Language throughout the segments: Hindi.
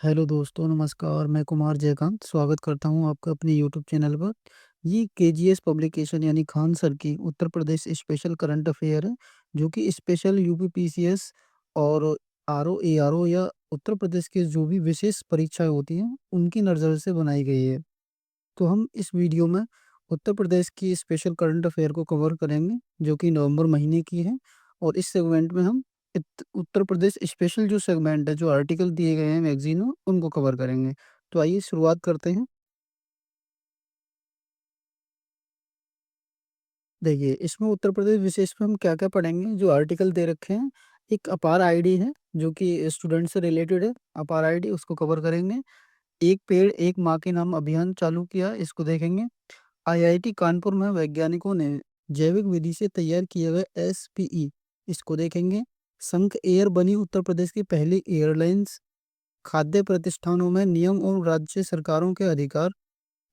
हेलो दोस्तों, नमस्कार। मैं कुमार जयकांत स्वागत करता हूं आपका अपने यूट्यूब चैनल पर। ये केजीएस पब्लिकेशन यानी खान सर की Uttar Pradesh special current affair है, जो कि स्पेशल यूपीपीसीएस और आरओ एआरओ या उत्तर प्रदेश की जो भी विशेष परीक्षाएं होती हैं उनकी नज़र से बनाई गई है। तो हम इस वीडियो में उत्तर प्रदेश की स्पेशल करंट अफेयर को कवर करेंगे, जो कि नवंबर महीने की है। और इस सेगमेंट में हम उत्तर प्रदेश स्पेशल जो सेगमेंट है, जो आर्टिकल दिए गए हैं मैगजीन में, उनको कवर करेंगे। तो आइए शुरुआत करते हैं। देखिए, इसमें उत्तर प्रदेश विशेष में हम क्या-क्या पढ़ेंगे, जो आर्टिकल दे रखे हैं। एक अपार आईडी है, जो कि स्टूडेंट से रिलेटेड है। अपार आईडी उसको कवर करेंगे। एक पेड़ एक माँ के नाम अभियान चालू किया, इसको देखेंगे। आईआईटी कानपुर में वैज्ञानिकों ने जैविक विधि से तैयार किए गए एसपीई, इसको देखेंगे। संख एयर बनी उत्तर प्रदेश की पहली एयरलाइंस। खाद्य प्रतिष्ठानों में नियम और राज्य सरकारों के अधिकार।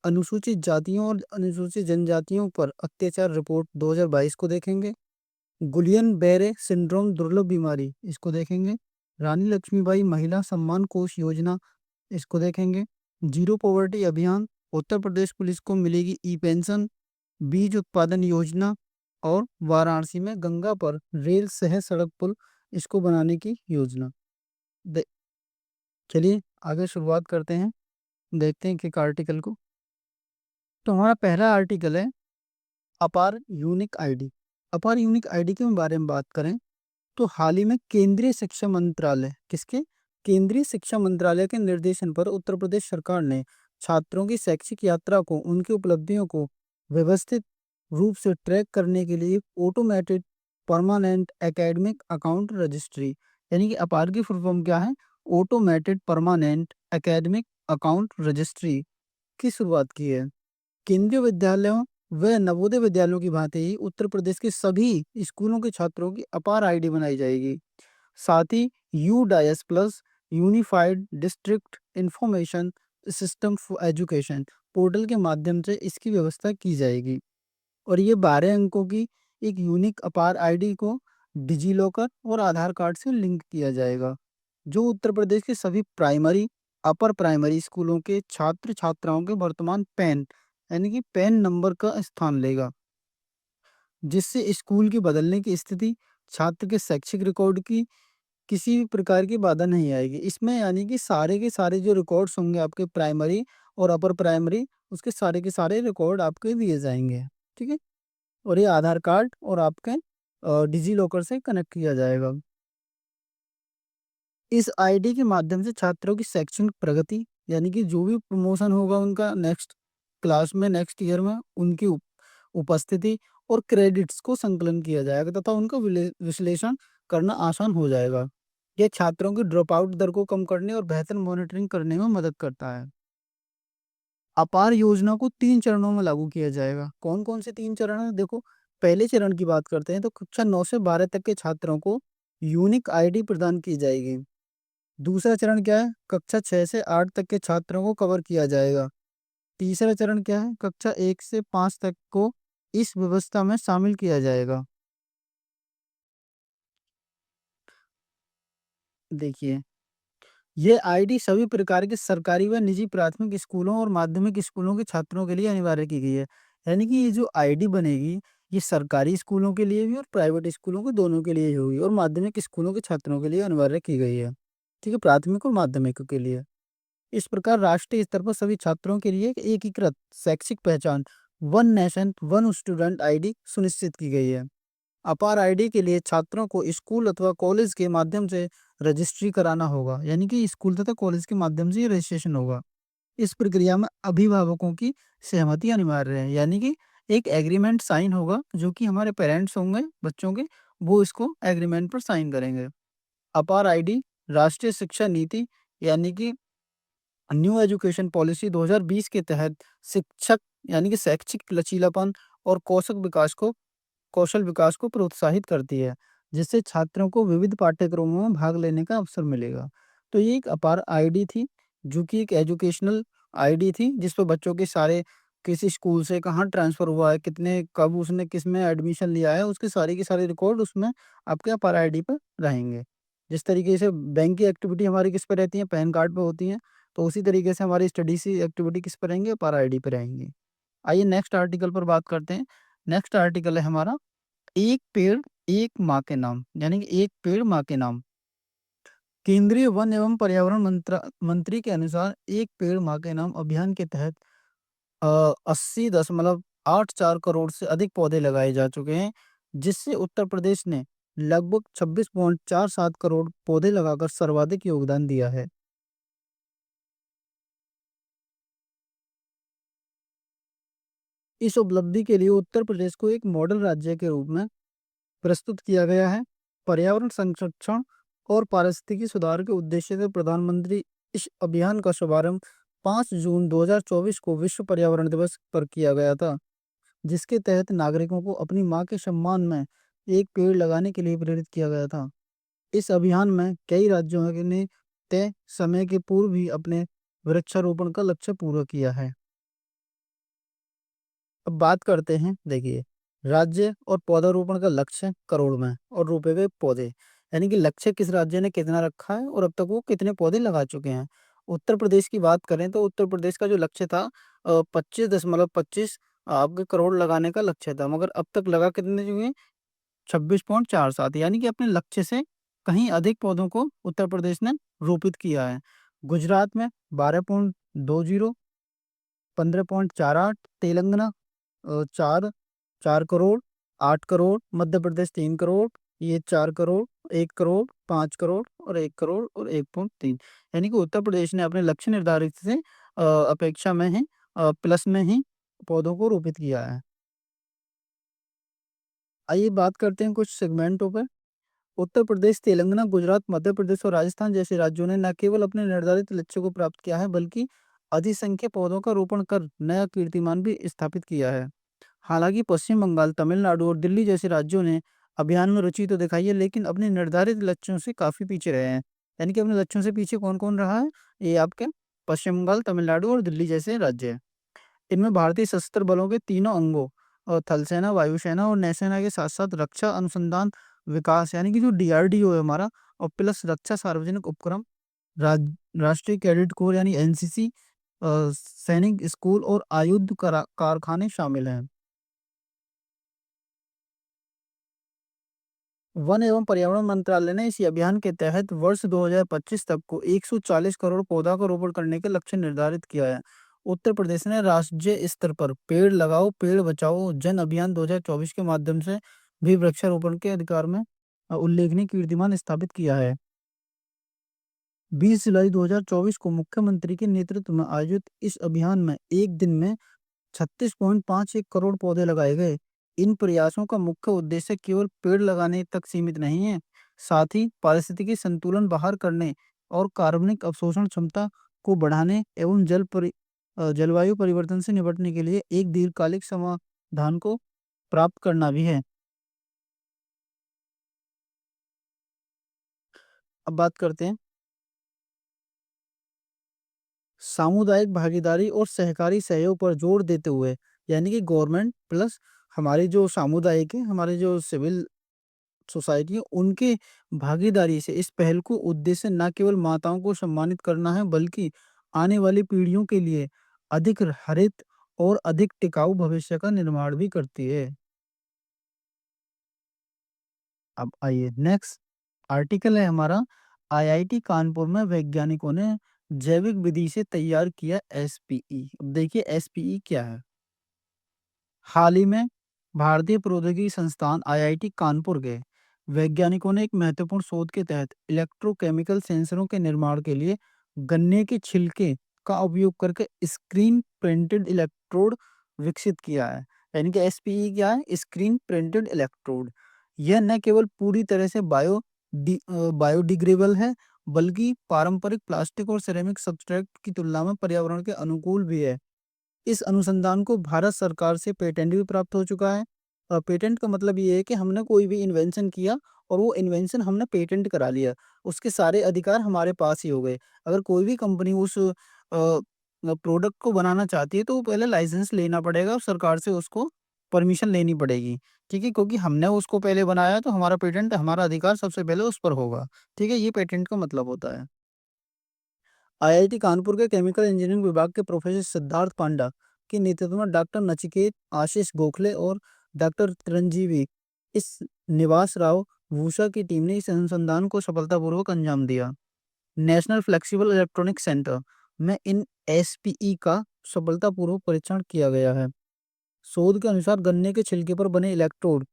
अनुसूचित जातियों और अनुसूचित जनजातियों पर अत्याचार रिपोर्ट 2022 को देखेंगे। गुलियन बेरे सिंड्रोम दुर्लभ बीमारी, इसको देखेंगे। रानी लक्ष्मीबाई महिला सम्मान कोष योजना, इसको देखेंगे। जीरो पॉवर्टी अभियान, उत्तर प्रदेश पुलिस को मिलेगी ई पेंशन। बीज उत्पादन योजना और वाराणसी में गंगा पर रेल सह सड़क पुल, इसको बनाने की योजना। दे- चलिए आगे शुरुआत करते हैं। देखते हैं कि एक आर्टिकल को। तो हमारा पहला आर्टिकल है अपार यूनिक आईडी। अपार यूनिक आईडी के बारे में बात करें तो हाल ही में केंद्रीय शिक्षा मंत्रालय किसके केंद्रीय शिक्षा मंत्रालय के निर्देशन पर उत्तर प्रदेश सरकार ने छात्रों की शैक्षिक यात्रा को, उनकी उपलब्धियों को व्यवस्थित रूप से ट्रैक करने के लिए automated permanent academic account registry, यानी कि अपार की फुल फॉर्म क्या है, automated permanent academic account registry की शुरुआत की है। केंद्रीय विद्यालयों व नवोदय विद्यालयों की भांति ही उत्तर प्रदेश के सभी स्कूलों के छात्रों की अपार आईडी बनाई जाएगी। साथ ही U DISE plus unified district information system for education portal के माध्यम से इसकी व्यवस्था की जाएगी। और ये 12 अंकों की एक यूनिक अपार आईडी को डिजी लॉकर और आधार कार्ड से लिंक किया जाएगा, जो उत्तर प्रदेश के सभी प्राइमरी अपर प्राइमरी स्कूलों के छात्र छात्राओं के वर्तमान पैन, यानी कि पैन नंबर का स्थान लेगा, जिससे स्कूल की बदलने की स्थिति, छात्र के शैक्षिक रिकॉर्ड की किसी भी प्रकार की बाधा नहीं आएगी इसमें। यानी कि सारे के सारे जो रिकॉर्ड्स होंगे आपके प्राइमरी और अपर प्राइमरी, उसके सारे के सारे रिकॉर्ड आपके दिए जाएंगे। ठीक है। और ये आधार कार्ड और आपके डिजी लॉकर से कनेक्ट किया जाएगा। इस आईडी के माध्यम से छात्रों की शैक्षणिक प्रगति, यानी कि जो भी प्रमोशन होगा उनका नेक्स्ट क्लास में, नेक्स्ट ईयर में, उनकी उपस्थिति और क्रेडिट्स को संकलन किया जाएगा तथा उनका विश्लेषण करना आसान हो जाएगा। यह छात्रों की ड्रॉप आउट दर को कम करने और बेहतर मॉनिटरिंग करने में मदद करता है। अपार योजना को 3 चरणों में लागू किया जाएगा। कौन-कौन से 3 चरण हैं? देखो, पहले चरण की बात करते हैं तो कक्षा 9 से 12 तक के छात्रों को यूनिक आईडी प्रदान की जाएगी। दूसरा चरण क्या है? कक्षा 6 से 8 तक के छात्रों को कवर किया जाएगा। तीसरा चरण क्या है? कक्षा 1 से 5 तक को इस व्यवस्था में शामिल किया जाएगा। देखिए, ये आईडी सभी प्रकार के सरकारी व निजी प्राथमिक स्कूलों और माध्यमिक स्कूलों के छात्रों के लिए अनिवार्य की गई है। यानी कि ये जो आईडी बनेगी, ये सरकारी स्कूलों के लिए भी और प्राइवेट स्कूलों के दोनों के लिए ही होगी, और माध्यमिक स्कूलों के छात्रों के लिए अनिवार्य की गई है। ठीक है, प्राथमिक और माध्यमिक के लिए। इस प्रकार राष्ट्रीय स्तर पर सभी छात्रों के लिए एक एकीकृत शैक्षिक पहचान, one nation one student ID सुनिश्चित की गई है। अपार आईडी के लिए छात्रों को स्कूल अथवा कॉलेज के माध्यम से रजिस्ट्री कराना होगा, यानी कि स्कूल तथा कॉलेज के माध्यम से ये रजिस्ट्रेशन होगा। इस प्रक्रिया में अभिभावकों की सहमति अनिवार्य है, यानी कि एक एग्रीमेंट साइन होगा, जो कि हमारे पेरेंट्स होंगे बच्चों के, वो इसको एग्रीमेंट पर साइन करेंगे। अपार आईडी राष्ट्रीय शिक्षा नीति, यानी कि न्यू एजुकेशन पॉलिसी 2020 के तहत शिक्षक, यानी कि शैक्षिक लचीलापन और कौशल विकास को प्रोत्साहित करती है, जिससे छात्रों को विविध पाठ्यक्रमों में भाग लेने का अवसर मिलेगा। तो ये एक अपार आईडी थी, जो कि एक एजुकेशनल आईडी थी, जिस पर बच्चों के सारे, किस स्कूल से कहाँ ट्रांसफर हुआ है, कितने कब उसने किस में एडमिशन लिया है, उसके सारे के सारे रिकॉर्ड उसमें आपके अपार आईडी पर रहेंगे। जिस तरीके से बैंक की एक्टिविटी हमारी किस पे रहती है, पैन कार्ड पे होती है, तो उसी तरीके से हमारी स्टडी सी एक्टिविटी किस पे रहेंगे, अपार आईडी पे रहेंगी। आइए नेक्स्ट आर्टिकल पर बात करते हैं। नेक्स्ट आर्टिकल है हमारा एक पेड़ एक माँ के नाम, यानी कि एक पेड़ माँ के नाम। केंद्रीय वन एवं पर्यावरण मंत्री के अनुसार एक पेड़ माँ के नाम अभियान के तहत 80.84 करोड़ से अधिक पौधे लगाए जा चुके हैं, जिससे उत्तर प्रदेश ने लगभग 26.47 करोड़ पौधे लगाकर सर्वाधिक योगदान दिया है। इस उपलब्धि के लिए उत्तर प्रदेश को एक मॉडल राज्य के रूप में प्रस्तुत किया गया है। पर्यावरण संरक्षण और पारिस्थितिकी सुधार के उद्देश्य से प्रधानमंत्री इस अभियान का शुभारंभ 5 जून 2024 को विश्व पर्यावरण दिवस पर किया गया था, जिसके तहत नागरिकों को अपनी माँ के सम्मान में एक पेड़ लगाने के लिए प्रेरित किया गया था। इस अभियान में कई राज्यों ने तय समय के पूर्व ही अपने वृक्षारोपण का लक्ष्य पूरा किया है। अब बात करते हैं, देखिए, राज्य और पौधारोपण का लक्ष्य करोड़ में और रुपए के पौधे, यानी कि लक्ष्य किस राज्य ने कितना रखा है और अब तक वो कितने पौधे लगा चुके हैं। उत्तर प्रदेश की बात करें तो उत्तर प्रदेश का जो लक्ष्य था 25.25 आपके करोड़ लगाने का लक्ष्य था, मगर अब तक लगा कितने चुके हैं, 26.47, यानी कि अपने लक्ष्य से कहीं अधिक पौधों को उत्तर प्रदेश ने रोपित किया है। गुजरात में 12.20, 15.48, तेलंगाना 4 4 करोड़, 8 करोड़, मध्य प्रदेश 3 करोड़, ये 4 करोड़, 1 करोड़, 5 करोड़ और 1 करोड़ और 1.3, यानी कि उत्तर प्रदेश ने अपने लक्ष्य निर्धारित से अपेक्षा में ही प्लस में ही पौधों को रोपित किया है। आइए बात करते हैं कुछ सेगमेंटों पर। उत्तर प्रदेश, तेलंगाना, गुजरात, मध्य प्रदेश और राजस्थान जैसे राज्यों ने न केवल अपने निर्धारित लक्ष्य को प्राप्त किया है, बल्कि अधिसंख्य पौधों का रोपण कर नया कीर्तिमान भी स्थापित किया है। हालांकि पश्चिम बंगाल, तमिलनाडु और दिल्ली जैसे राज्यों ने अभियान में रुचि तो दिखाई है, लेकिन अपने निर्धारित लक्ष्यों से काफी पीछे रहे हैं। यानी कि अपने लक्ष्यों से पीछे कौन कौन रहा है, ये आपके पश्चिम बंगाल, तमिलनाडु और दिल्ली जैसे राज्य हैं। इनमें भारतीय सशस्त्र बलों के तीनों अंगों और थल सेना, वायुसेना और नौसेना के साथ साथ रक्षा अनुसंधान विकास, यानी कि जो डीआरडीओ है हमारा, और प्लस रक्षा सार्वजनिक उपक्रम, राज राष्ट्रीय कैडेट कोर यानी एनसीसी, सैनिक स्कूल और आयुध कारखाने शामिल हैं। वन एवं पर्यावरण मंत्रालय ने इस अभियान के तहत वर्ष 2025 तक को 140 करोड़ पौधा का रोपण करने के लक्ष्य निर्धारित किया है। उत्तर प्रदेश ने राज्य स्तर पर पेड़ लगाओ पेड़ बचाओ जन अभियान 2024 के माध्यम से भी वृक्षारोपण के अधिकार में उल्लेखनीय कीर्तिमान स्थापित किया है। 20 जुलाई 2024 को मुख्यमंत्री के नेतृत्व में आयोजित इस अभियान में एक दिन में 36.51 करोड़ पौधे लगाए गए। इन प्रयासों का मुख्य उद्देश्य केवल पेड़ लगाने तक सीमित नहीं है, साथ ही पारिस्थितिकी संतुलन बहाल करने और कार्बनिक अवशोषण क्षमता को बढ़ाने एवं जलवायु परिवर्तन से निपटने के लिए एक दीर्घकालिक समाधान को प्राप्त करना भी है। अब बात करते हैं सामुदायिक भागीदारी और सहकारी सहयोग पर जोर देते हुए, यानी कि गवर्नमेंट प्लस हमारे जो सामुदायिक है, हमारे जो सिविल सोसाइटी है, उनके भागीदारी से इस पहल को उद्देश्य न केवल माताओं को सम्मानित करना है, बल्कि आने वाली पीढ़ियों के लिए अधिक हरित और अधिक टिकाऊ भविष्य का निर्माण भी करती है। अब आइए नेक्स्ट आर्टिकल है हमारा, आईआईटी कानपुर में वैज्ञानिकों ने जैविक विधि से तैयार किया एसपीई। अब देखिए एसपीई क्या है। हाल ही में भारतीय प्रौद्योगिकी संस्थान आईआईटी कानपुर के वैज्ञानिकों ने एक महत्वपूर्ण शोध के तहत इलेक्ट्रोकेमिकल सेंसरों के निर्माण के लिए गन्ने के छिलके का उपयोग करके स्क्रीन प्रिंटेड इलेक्ट्रोड विकसित किया है। यानी कि एसपीई क्या है, स्क्रीन प्रिंटेड इलेक्ट्रोड। यह न केवल पूरी तरह से बायोडिग्रेडेबल है, बल्कि पारंपरिक प्लास्टिक और सिरेमिक सब्सट्रेट की तुलना में पर्यावरण के अनुकूल भी है। इस अनुसंधान को भारत सरकार से पेटेंट भी प्राप्त हो चुका है। पेटेंट का मतलब ये है कि हमने कोई भी इन्वेंशन किया और वो इन्वेंशन हमने पेटेंट करा लिया, उसके सारे अधिकार हमारे पास ही हो गए। अगर कोई भी कंपनी उस प्रोडक्ट को बनाना चाहती है तो वो पहले लाइसेंस लेना पड़ेगा और सरकार से उसको परमिशन लेनी पड़ेगी। ठीक है? क्योंकि हमने उसको पहले बनाया तो हमारा पेटेंट, हमारा अधिकार सबसे पहले उस पर होगा। ठीक है? ये पेटेंट का मतलब होता है। आईआईटी कानपुर के केमिकल इंजीनियरिंग विभाग के प्रोफेसर सिद्धार्थ पांडा के नेतृत्व में डॉक्टर नचिकेत, आशीष गोखले और डॉक्टर चिरंजीवी इस निवास राव वूषा की टीम ने इस अनुसंधान को सफलतापूर्वक अंजाम दिया। नेशनल फ्लेक्सिबल इलेक्ट्रॉनिक सेंटर में इन एसपीई का सफलतापूर्वक परीक्षण किया गया है। शोध के अनुसार गन्ने के छिलके पर बने इलेक्ट्रोड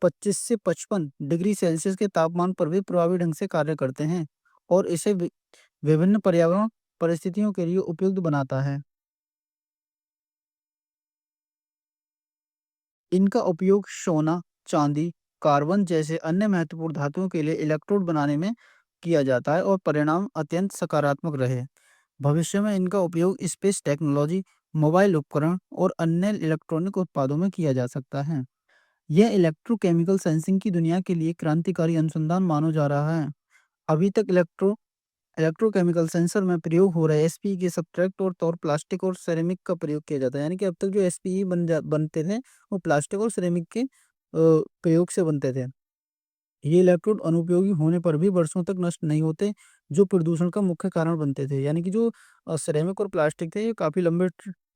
25 से 55 डिग्री सेल्सियस के तापमान पर भी प्रभावी ढंग से कार्य करते हैं और इसे विभिन्न पर्यावरण परिस्थितियों के लिए उपयुक्त बनाता है। इनका उपयोग सोना, चांदी, कार्बन जैसे अन्य महत्वपूर्ण धातुओं के लिए इलेक्ट्रोड बनाने में किया जाता है और परिणाम अत्यंत सकारात्मक रहे। भविष्य में इनका उपयोग स्पेस टेक्नोलॉजी, मोबाइल उपकरण और अन्य इलेक्ट्रॉनिक उत्पादों में किया जा सकता है। यह इलेक्ट्रोकेमिकल सेंसिंग की दुनिया के लिए क्रांतिकारी अनुसंधान माना जा रहा है। अभी तक इलेक्ट्रोकेमिकल सेंसर में प्रयोग हो रहे एसपीई के सब्सट्रेट और तौर प्लास्टिक और सिरेमिक का प्रयोग किया जाता है। यानी कि अब तक जो एसपीई बनते थे वो प्लास्टिक और सिरेमिक के प्रयोग से बनते थे। ये इलेक्ट्रोड अनुपयोगी होने पर भी वर्षों तक नष्ट नहीं होते, जो प्रदूषण का मुख्य कारण बनते थे। यानी कि जो सिरेमिक और प्लास्टिक थे ये काफी लंबे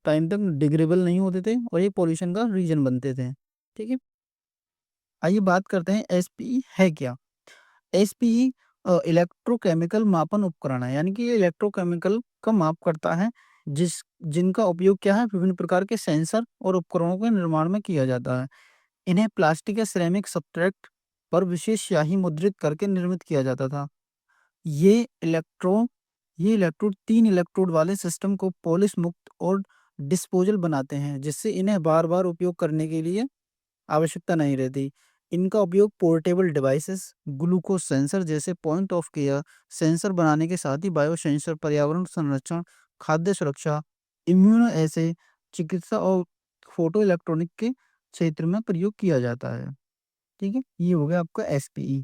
टाइम तक डिग्रेडेबल नहीं होते थे और ये पॉल्यूशन का रीजन बनते थे। ठीक है, आइए बात करते हैं एसपीई है क्या। एसपीई इलेक्ट्रोकेमिकल मापन उपकरण है, यानी कि ये इलेक्ट्रोकेमिकल का माप करता है जिस जिनका उपयोग क्या है विभिन्न प्रकार के सेंसर और उपकरणों के निर्माण में किया जाता है। इन्हें प्लास्टिक या सिरेमिक सब्सट्रेट पर विशेष स्याही मुद्रित करके निर्मित किया जाता था। ये इलेक्ट्रो ये इलेक्ट्रोड 3 इलेक्ट्रोड वाले सिस्टम को पॉलिश मुक्त और डिस्पोजल बनाते हैं, जिससे इन्हें बार-बार उपयोग करने के लिए आवश्यकता नहीं रहती। इनका उपयोग पोर्टेबल डिवाइसेस, ग्लूकोज सेंसर जैसे पॉइंट ऑफ केयर सेंसर बनाने के साथ ही बायो सेंसर, पर्यावरण संरक्षण, खाद्य सुरक्षा, इम्यूनो ऐसे चिकित्सा और फोटो इलेक्ट्रॉनिक के क्षेत्र में प्रयोग किया जाता है। ठीक है, ये हो गया आपका एसपीई।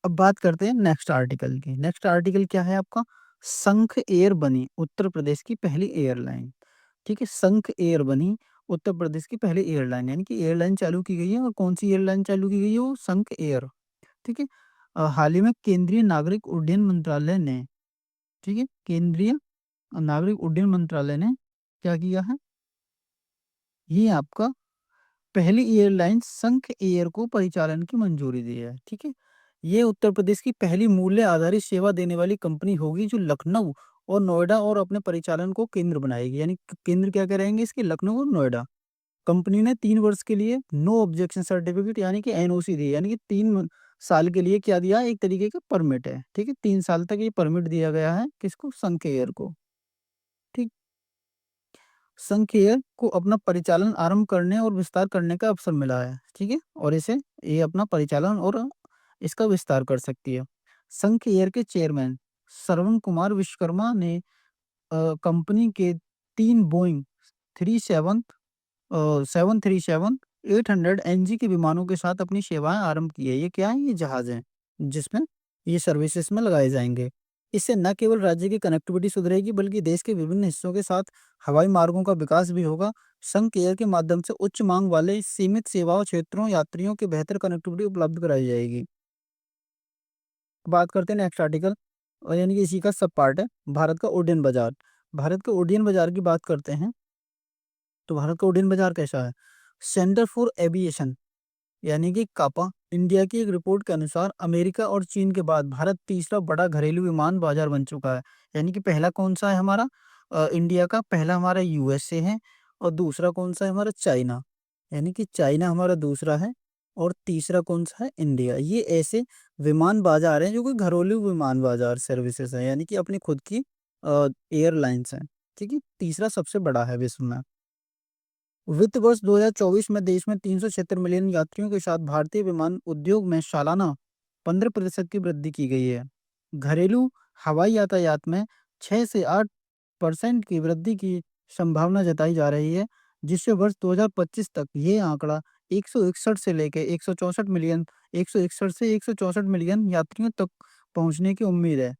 अब बात करते हैं नेक्स्ट आर्टिकल की। नेक्स्ट आर्टिकल क्या है आपका? संख एयर बनी उत्तर प्रदेश की पहली एयरलाइन। ठीक है, संख एयर बनी उत्तर प्रदेश की पहली एयरलाइन, यानी कि एयरलाइन चालू की गई है और कौन सी एयरलाइन चालू की गई है? वो संख एयर। ठीक है, हाल ही में केंद्रीय नागरिक उड्डयन मंत्रालय ने, ठीक है, केंद्रीय नागरिक उड्डयन मंत्रालय ने क्या किया है? ये आपका पहली एयरलाइन संख एयर को परिचालन की मंजूरी दी है। ठीक है, ये उत्तर प्रदेश की पहली मूल्य आधारित सेवा देने वाली कंपनी होगी जो लखनऊ और नोएडा और अपने परिचालन को केंद्र बनाएगी। यानी केंद्र क्या करेंगे इसके? लखनऊ और नोएडा। कंपनी ने 3 वर्ष के लिए नो ऑब्जेक्शन सर्टिफिकेट यानी कि एनओसी दी है। यानी कि 3 साल के लिए क्या दिया? एक तरीके का परमिट है। ठीक है, 3 साल तक ये परमिट दिया गया है किसको? संघ एयर को। ठीक, संघ एयर को अपना परिचालन आरंभ करने और विस्तार करने का अवसर मिला है। ठीक है, और इसे ये अपना परिचालन और इसका विस्तार कर सकती है। संघ एयर के चेयरमैन श्रवण कुमार विश्वकर्मा ने कंपनी के 3 बोइंग 37 737 800 एनजी के विमानों के साथ अपनी सेवाएं आरंभ की है। ये क्या है? ये जहाज हैं जिसमें ये सर्विसेज में लगाए जाएंगे। इससे न केवल राज्य की कनेक्टिविटी सुधरेगी बल्कि देश के विभिन्न हिस्सों के साथ हवाई मार्गों का विकास भी होगा। संघ एयर के माध्यम से उच्च मांग वाले सीमित सेवाओं क्षेत्रों यात्रियों के बेहतर कनेक्टिविटी उपलब्ध कराई जाएगी। बात करते हैं नेक्स्ट आर्टिकल, और यानी कि इसी का सब पार्ट है भारत का उड्डयन बाजार। भारत के उड्डयन बाजार की बात करते हैं तो भारत का उड्डयन बाजार कैसा है? सेंटर फॉर एविएशन यानी कि कापा इंडिया की एक रिपोर्ट के अनुसार अमेरिका और चीन के बाद भारत तीसरा बड़ा घरेलू विमान बाजार बन चुका है। यानी कि पहला कौन सा है हमारा? इंडिया का पहला हमारा यूएसए है और दूसरा कौन सा है हमारा? चाइना। यानी कि चाइना हमारा दूसरा है और तीसरा कौन सा है? इंडिया। ये ऐसे विमान बाजार हैं जो कि घरेलू विमान बाजार सर्विसेज है, यानी कि अपनी खुद की एयरलाइंस हैं। ठीक है, तीसरा सबसे बड़ा है विश्व में। वित्त वर्ष 2024 में देश में 376 मिलियन यात्रियों के साथ भारतीय विमान उद्योग में सालाना 15% की वृद्धि की गई है। घरेलू हवाई यातायात में 6 से 8% की वृद्धि की संभावना जताई जा रही है, जिससे वर्ष 2025 तक ये आंकड़ा 161 से लेकर 164 मिलियन 161 से 164 मिलियन यात्रियों तक पहुंचने की उम्मीद है।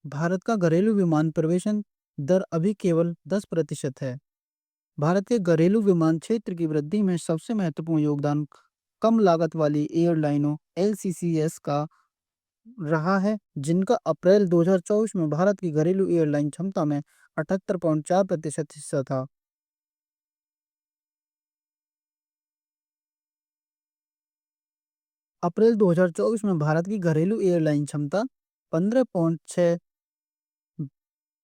भारत का घरेलू विमान प्रवेशन दर अभी केवल 10% है। भारत के घरेलू विमान क्षेत्र की वृद्धि में सबसे महत्वपूर्ण योगदान कम लागत वाली एयरलाइनों एलसीसीएस का रहा है, जिनका अप्रैल 2024 में भारत की घरेलू एयरलाइन क्षमता में 78.4% हिस्सा था। अप्रैल 2024 में भारत की घरेलू एयरलाइन क्षमता 15.6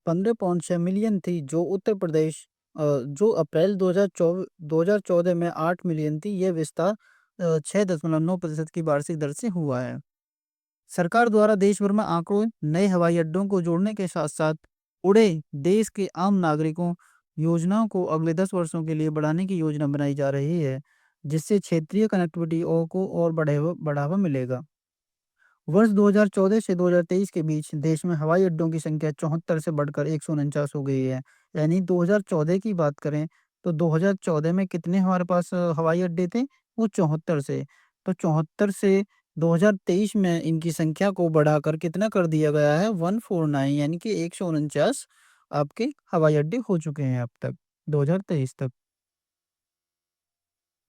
15.6 मिलियन थी, जो उत्तर प्रदेश जो अप्रैल 2014 में 8 मिलियन थी। यह विस्तार 6.9% की वार्षिक दर से हुआ है। सरकार द्वारा देश भर में आंकड़ों नए हवाई अड्डों को जोड़ने के साथ साथ उड़े देश के आम नागरिकों योजनाओं को अगले 10 वर्षों के लिए बढ़ाने की योजना बनाई जा रही है, जिससे क्षेत्रीय कनेक्टिविटी को और बढ़ावा बढ़ावा मिलेगा। वर्ष 2014 से 2023 के बीच देश में हवाई अड्डों की संख्या 74 से बढ़कर 149 हो गई है। यानी 2014 की बात करें तो 2014 में कितने हमारे पास हवाई अड्डे थे? वो 74 से। तो 74 से 2023 में इनकी संख्या को बढ़ाकर कितना कर दिया गया है? 149, यानी कि 149 आपके हवाई अड्डे हो चुके हैं अब तक, 2023 तक।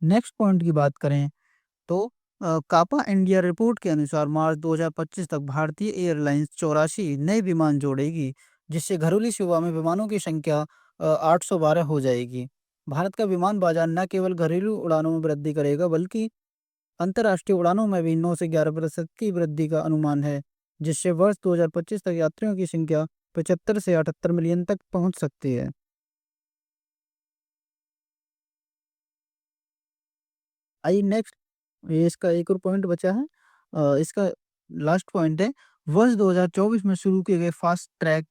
नेक्स्ट पॉइंट की बात करें तो कापा इंडिया रिपोर्ट के अनुसार मार्च 2025 तक भारतीय एयरलाइंस 84 नए विमान जोड़ेगी, जिससे घरेलू सेवा में विमानों की संख्या 812 हो जाएगी। भारत का विमान बाजार न केवल घरेलू उड़ानों में वृद्धि करेगा, बल्कि अंतर्राष्ट्रीय उड़ानों में भी 9 से 11% की वृद्धि का अनुमान है, जिससे वर्ष 2025 तक यात्रियों की संख्या 75 से 78 मिलियन तक पहुंच सकती है। आइए नेक्स्ट, ये इसका एक और पॉइंट बचा है। इसका लास्ट पॉइंट है, वर्ष 2024 में शुरू किए गए fast track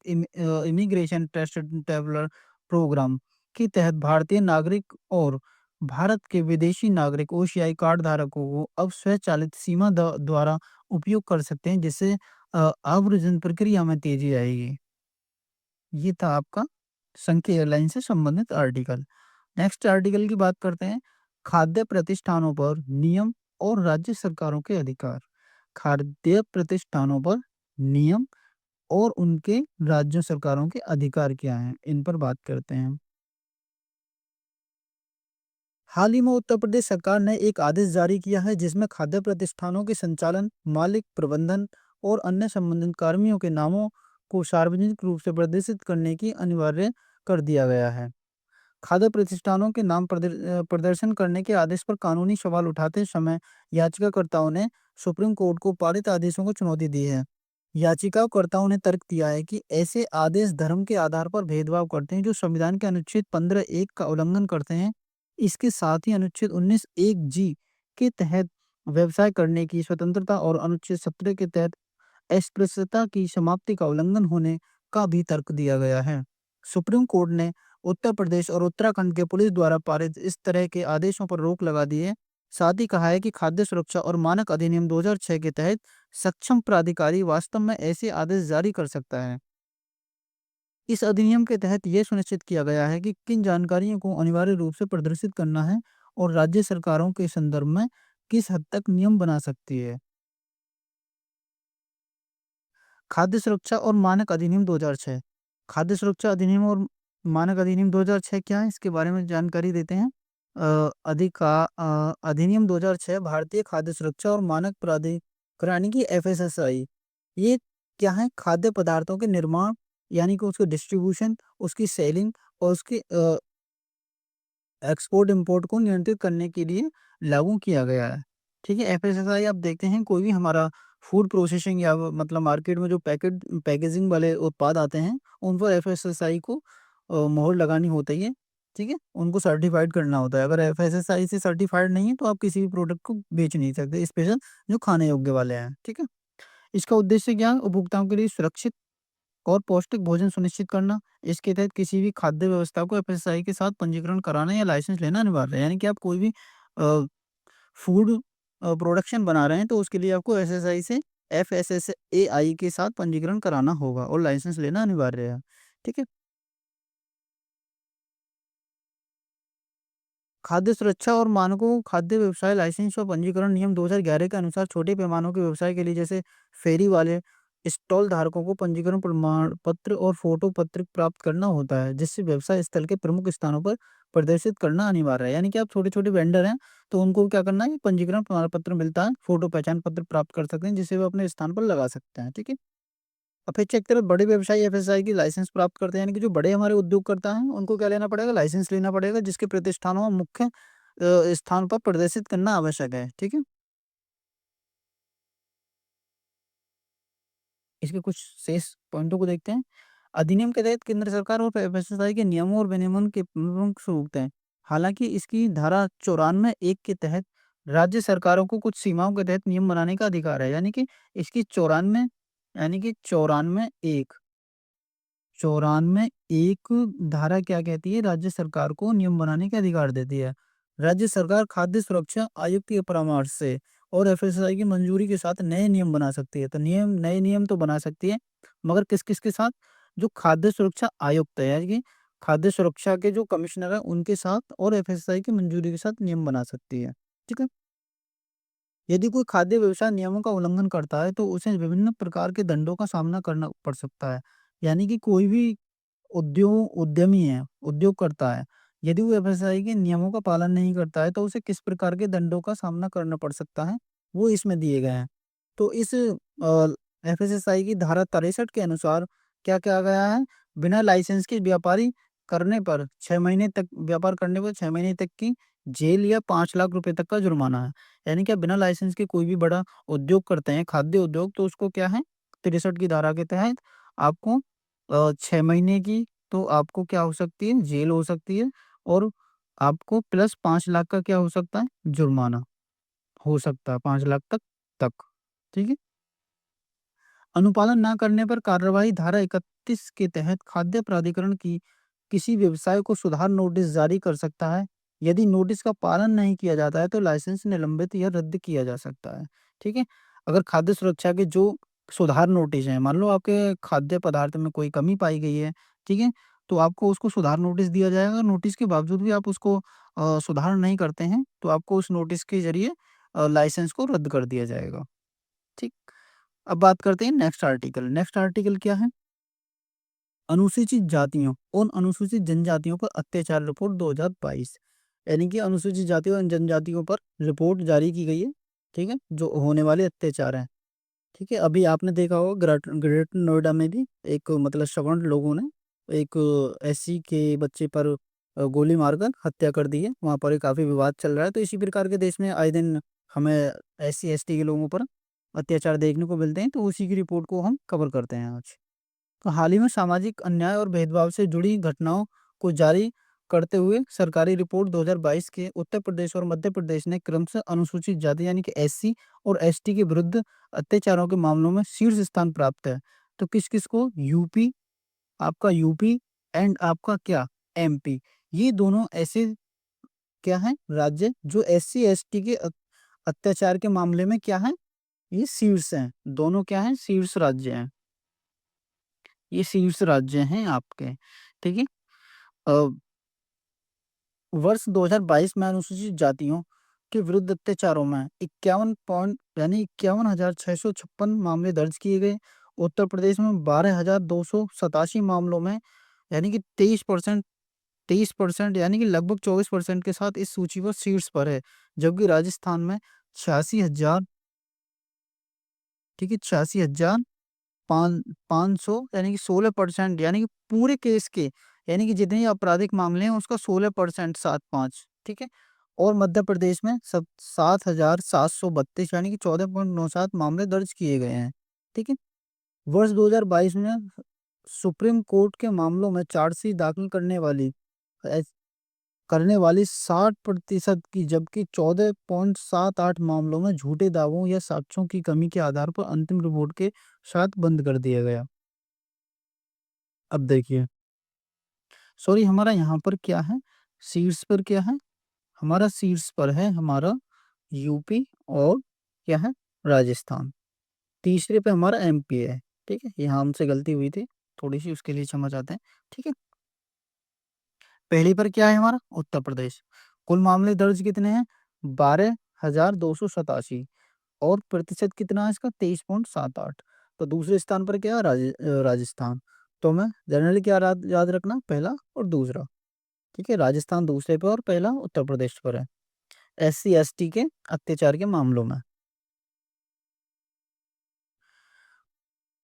immigration test traveller programme के तहत भारतीय नागरिक और भारत के विदेशी नागरिक ओसीआई कार्ड धारकों को अब स्वचालित सीमा द्वारा उपयोग कर सकते हैं, जिससे आव्रजन प्रक्रिया में तेजी आएगी। ये था आपका संघीय एयरलाइन से संबंधित आर्टिकल। नेक्स्ट आर्टिकल की बात करते हैं, खाद्य प्रतिष्ठानों पर नियम और राज्य सरकारों के अधिकार। खाद्य प्रतिष्ठानों पर नियम और उनके राज्य सरकारों के अधिकार क्या हैं, इन पर बात करते हैं। हाल ही में उत्तर प्रदेश सरकार ने एक आदेश जारी किया है, जिसमें खाद्य प्रतिष्ठानों के संचालन, मालिक, प्रबंधन और अन्य संबंधित कर्मियों के नामों को सार्वजनिक रूप से प्रदर्शित करने की अनिवार्य कर दिया गया है। खाद्य प्रतिष्ठानों के नाम प्रदर्शन करने के आदेश पर कानूनी सवाल उठाते समय याचिकाकर्ताओं ने सुप्रीम कोर्ट को पारित आदेशों को चुनौती दी है। याचिकाकर्ताओं ने तर्क दिया है कि ऐसे आदेश धर्म के आधार पर भेदभाव करते हैं, जो संविधान के अनुच्छेद 15(1) का उल्लंघन करते हैं। इसके साथ ही अनुच्छेद 19(1) के तहत व्यवसाय करने की स्वतंत्रता और अनुच्छेद 17 के तहत अस्पृश्यता की समाप्ति का उल्लंघन होने का भी तर्क दिया गया है। सुप्रीम कोर्ट ने उत्तर प्रदेश और उत्तराखंड के पुलिस द्वारा पारित इस तरह के आदेशों पर रोक लगा दी है। साथ ही कहा है कि खाद्य सुरक्षा और मानक अधिनियम 2006 के तहत सक्षम प्राधिकारी वास्तव में ऐसे आदेश जारी कर सकता है। इस अधिनियम के तहत यह सुनिश्चित किया गया है कि किन जानकारियों को अनिवार्य रूप से प्रदर्शित करना है और राज्य सरकारों के संदर्भ में किस हद तक नियम बना सकती है। खाद्य सुरक्षा और मानक अधिनियम 2006। खाद्य सुरक्षा अधिनियम और मानक अधिनियम 2006 क्या है, इसके बारे में जानकारी देते हैं। अधिनियम 2006 भारतीय खाद्य सुरक्षा और मानक प्राधिकरण यानी कि एफएसएसआई, ये क्या है? खाद्य पदार्थों के निर्माण यानी कि उसके डिस्ट्रीब्यूशन, उसकी सेलिंग और उसकी एक्सपोर्ट इंपोर्ट को नियंत्रित करने के लिए लागू किया गया है। ठीक है, एफएसएसआई आप देखते हैं कोई भी हमारा फूड प्रोसेसिंग या मतलब मार्केट में जो पैकेजिंग वाले उत्पाद आते हैं, उन पर एफएसएसआई को मोहर लगानी होती है। ठीक है, उनको सर्टिफाइड करना होता है। अगर एफएसएसआई से सर्टिफाइड नहीं है तो आप किसी भी प्रोडक्ट को बेच नहीं सकते, स्पेशल जो खाने योग्य वाले हैं। ठीक है, इसका उद्देश्य क्या है? उपभोक्ताओं के लिए सुरक्षित और पौष्टिक भोजन सुनिश्चित करना। इसके तहत किसी भी खाद्य व्यवस्था को एफएसएसआई के साथ पंजीकरण कराना या लाइसेंस लेना अनिवार्य है। यानी कि आप कोई भी फूड प्रोडक्शन बना रहे हैं तो उसके लिए आपको एसएसआई से एफएसएसएआई के साथ पंजीकरण कराना होगा और लाइसेंस लेना अनिवार्य है। ठीक है, खाद्य सुरक्षा और मानकों खाद्य व्यवसाय लाइसेंस और पंजीकरण नियम 2011 के अनुसार छोटे पैमानों के व्यवसाय के लिए, जैसे फेरी वाले स्टॉल धारकों को पंजीकरण प्रमाण पत्र और फोटो पत्र प्राप्त करना होता है, जिससे व्यवसाय स्थल के प्रमुख स्थानों पर प्रदर्शित करना अनिवार्य है। यानी कि आप छोटे-छोटे वेंडर हैं, तो उनको क्या करना है, पंजीकरण प्रमाण पत्र मिलता है, फोटो पहचान पत्र प्राप्त कर सकते हैं, जिसे वो अपने स्थान पर लगा सकते हैं, ठीक है? अपेक्षा एक तरफ बड़े व्यवसायी एफएसआई की लाइसेंस प्राप्त करते हैं, यानी कि जो बड़े हमारे उद्योगकर्ता हैं, उनको क्या लेना पड़ेगा, लाइसेंस लेना पड़ेगा, जिसके प्रतिष्ठानों में मुख्य स्थान पर प्रदर्शित करना आवश्यक है, ठीक है? इसके कुछ शेष पॉइंटों को देखते हैं। अधिनियम के तहत केंद्र सरकार और एफएसएसआई के नियमों और विनियमन के प्रमुख स्वरूप हैं। हालांकि इसकी धारा 94 एक के तहत राज्य सरकारों को कुछ सीमाओं के तहत नियम बनाने का अधिकार है। यानी कि इसकी 94 यानी कि 94 एक धारा क्या कहती है, राज्य सरकार को नियम बनाने के अधिकार देती है। राज्य सरकार खाद्य सुरक्षा आयुक्त के परामर्श से और एफएसएसआई की मंजूरी के साथ नए नियम बना सकती है। तो नए नियम तो बना सकती है, मगर किस-किस के साथ? जो खाद्य सुरक्षा आयुक्त है, यानी कि खाद्य सुरक्षा के जो कमिश्नर है, उनके साथ और एफएसएसआई की मंजूरी के साथ नियम बना सकती है। ठीक है? यदि कोई खाद्य व्यवसाय नियमों का उल्लंघन करता है, तो उसे विभिन्न प्रकार के दंडों का सामना करना पड़ सकता है। यानी कि कोई भी उद्यमी है, उद्योग करता है, यदि वो एफएसआई के नियमों का पालन नहीं करता है, तो उसे किस प्रकार के दंडों का सामना करना पड़ सकता है, वो इसमें दिए गए हैं। तो इस एफएसएसआई की धारा 63 के अनुसार क्या कहा गया है, बिना लाइसेंस के व्यापारी करने पर 6 महीने तक व्यापार करने पर 6 महीने तक की जेल या 5 लाख रुपए तक का जुर्माना है। यानी कि आप बिना लाइसेंस के कोई भी बड़ा उद्योग करते हैं, खाद्य उद्योग, तो उसको क्या है, 63 की धारा के तहत आपको 6 महीने की तो आपको क्या हो सकती है, जेल हो सकती है, और आपको प्लस 5 लाख का क्या हो सकता है, जुर्माना हो सकता है, 5 लाख तक। ठीक है? अनुपालन न करने पर कार्रवाई धारा 31 के तहत खाद्य प्राधिकरण की किसी व्यवसाय को सुधार नोटिस जारी कर सकता है। यदि नोटिस का पालन नहीं किया जाता है, तो लाइसेंस निलंबित या रद्द किया जा सकता है। ठीक है? अगर खाद्य सुरक्षा के जो सुधार नोटिस हैं, मान लो आपके खाद्य पदार्थ में कोई कमी पाई गई है, ठीक है? तो आपको उसको सुधार नोटिस दिया जाएगा। नोटिस के बावजूद भी आप उसको सुधार नहीं करते हैं, तो आपको उस नोटिस के ज़रिए लाइसेंस को रद्द कर दिया जाएगा। ठीक? अब बात करते हैं नेक्स्ट आर्टिकल। नेक्स्ट आर्टिकल क्या है? अनुसूचित जातियों और अनुसूचित जनजातियों पर अत्याचार रिपोर्ट 2022। यानी कि अनुसूचित जातियों और जनजातियों पर रिपोर्ट जारी की गई है, ठीक है? जो होने वाले अत्याचार हैं, ठीक है? अभी आपने देखा होगा ग्रेटर नोएडा में भी एक मतलब सवर्ण लोगों ने एक एससी के बच्चे पर गोली मारकर हत्या कर दी है। वहाँ पर काफ़ी विवाद चल रहा है। तो इसी प्रकार के देश में आए दिन हमें एससी एसटी के लोगों पर अत्याचार देखने को मिलते हैं, तो उसी की रिपोर्ट को हम कवर करते हैं आज। तो हाल ही में सामाजिक अन्याय और भेदभाव से जुड़ी घटनाओं को जारी करते हुए सरकारी रिपोर्ट 2022 के उत्तर प्रदेश और मध्य प्रदेश ने क्रमशः अनुसूचित जाति यानी कि एससी और एसटी के विरुद्ध अत्याचारों के मामलों में शीर्ष स्थान प्राप्त है। तो किस किस को? यूपी, आपका यूपी एंड आपका क्या, एमपी। ये दोनों ऐसे क्या हैं, राज्य जो एससी एसटी के अत्याचार के मामले में क्या है, ये शीर्ष हैं। दोनों क्या हैं, शीर्ष राज्य हैं। ये शीर्ष राज्य हैं आपके, ठीक है? अ, वर्ष 2022 में अनुसूचित जातियों के विरुद्ध अत्याचारों में 51 पॉइंट यानी 51,656 मामले दर्ज किए गए। उत्तर प्रदेश में 12,287 मामलों में, यानी कि 23% यानी कि लगभग 24% के साथ इस सूची पर शीर्ष पर है। जबकि राजस्थान में 86,000, ठीक है, 86,000 500 यानी कि 16%, यानी कि पूरे केस के, यानी कि जितने आपराधिक मामले हैं उसका 16% 75, ठीक है? और मध्य प्रदेश में सब 7,732 यानी कि 14.97 मामले दर्ज किए गए हैं, ठीक है? वर्ष 2022 में सुप्रीम कोर्ट के मामलों में चार्जशीट दाखिल करने वाली 60% की, जबकि 14.78 मामलों में झूठे दावों या साक्ष्यों की कमी के आधार पर अंतिम रिपोर्ट के साथ बंद कर दिया गया। अब देखिए, सॉरी, हमारा यहाँ पर क्या है, शीर्ष पर क्या है, हमारा शीर्ष पर है हमारा यूपी और क्या है, राजस्थान। तीसरे पे हमारा एमपी है, ठीक है? यहाँ हमसे गलती हुई थी थोड़ी सी, उसके लिए क्षमा चाहते हैं, ठीक है? पहली पर क्या है हमारा, उत्तर प्रदेश। कुल मामले दर्ज कितने हैं, 12,287, और प्रतिशत कितना है इसका, 23.78। तो दूसरे स्थान पर क्या है? राजस्थान। तो हमें जनरली क्या याद रखना, पहला और दूसरा। ठीक है, राजस्थान दूसरे पे और पहला उत्तर प्रदेश पर है SC ST के अत्याचार के मामलों में।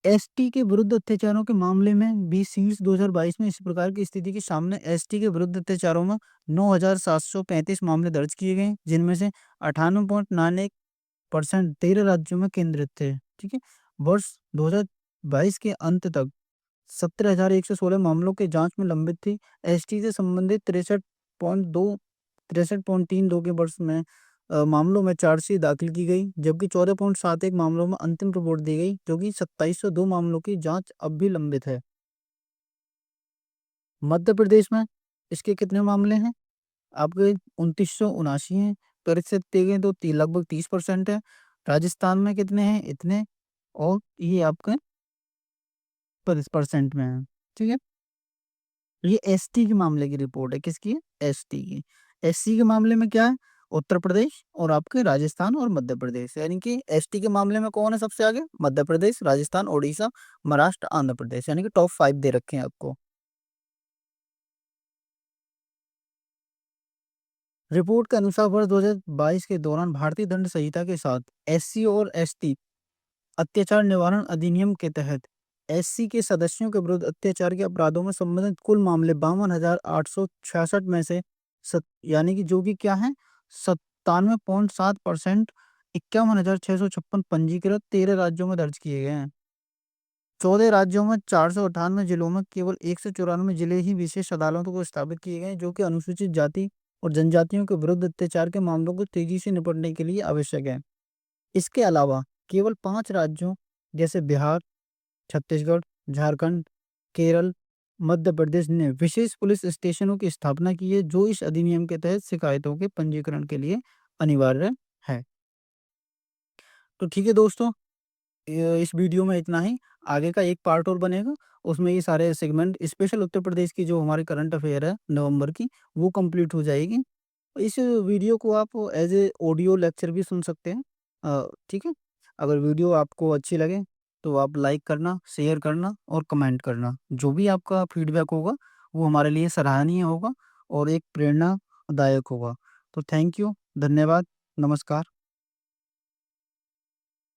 एसटी के विरुद्ध अत्याचारों के मामले में भी शीर्ष 2022 में इस प्रकार की स्थिति के सामने एसटी के विरुद्ध अत्याचारों में 9,735 मामले दर्ज किए गए, जिनमें से 98.91% 13 राज्यों में केंद्रित थे। ठीक है, वर्ष 2022 के अंत तक 17,116 मामलों के जांच में लंबित थी। एसटी से संबंधित 63.32 के वर्ष में मामलों में चार्जशीट दाखिल की गई, जबकि 14.71 मामलों में अंतिम रिपोर्ट दी गई, जो कि 2702 मामलों की जांच अब भी लंबित है। मध्य प्रदेश में इसके कितने मामले हैं? आपके 2979 हैं। प्रतिशत देखें तो लगभग 30% है। राजस्थान में कितने हैं? इतने। और ये आपके परसेंट में है। ठीक है, ये एसटी के मामले की रिपोर्ट है। किसकी है? एसटी की। एससी के मामले में क्या है? उत्तर प्रदेश और आपके राजस्थान और मध्य प्रदेश, यानी कि एसटी के मामले में कौन है सबसे आगे? मध्य प्रदेश, राजस्थान, ओडिशा, महाराष्ट्र, आंध्र प्रदेश, यानी कि टॉप 5 दे रखे हैं आपको। रिपोर्ट के अनुसार वर्ष 2022 के दौरान भारतीय दंड संहिता के साथ एससी और एसटी अत्याचार निवारण अधिनियम के तहत एससी के सदस्यों के विरुद्ध अत्याचार के अपराधों में संबंधित कुल मामले 52,866 में से यानी कि जो कि क्या है, 97.7%, 51,656 पंजीकृत 13 राज्यों में दर्ज किए गए हैं। 14 राज्यों में 498 जिलों में केवल 194 जिले ही विशेष अदालतों को स्थापित किए गए हैं, जो कि अनुसूचित जाति और जनजातियों के विरुद्ध अत्याचार के मामलों को तेजी से निपटने के लिए आवश्यक है। इसके अलावा केवल 5 राज्यों जैसे बिहार, छत्तीसगढ़, झारखंड, केरल, मध्य प्रदेश ने विशेष पुलिस स्टेशनों की स्थापना की है, जो इस अधिनियम के तहत शिकायतों के पंजीकरण के लिए अनिवार्य है। तो ठीक है दोस्तों, इस वीडियो में इतना ही। आगे का एक पार्ट और बनेगा, उसमें ये सारे सेगमेंट स्पेशल उत्तर प्रदेश की जो हमारी करंट अफेयर है नवंबर की, वो कंप्लीट हो जाएगी। इस वीडियो को आप एज ए ऑडियो लेक्चर भी सुन सकते हैं। ठीक है, अगर वीडियो आपको अच्छी लगे तो आप लाइक करना, शेयर करना और कमेंट करना। जो भी आपका फीडबैक होगा वो हमारे लिए सराहनीय होगा और एक प्रेरणादायक होगा। तो थैंक यू, धन्यवाद, नमस्कार।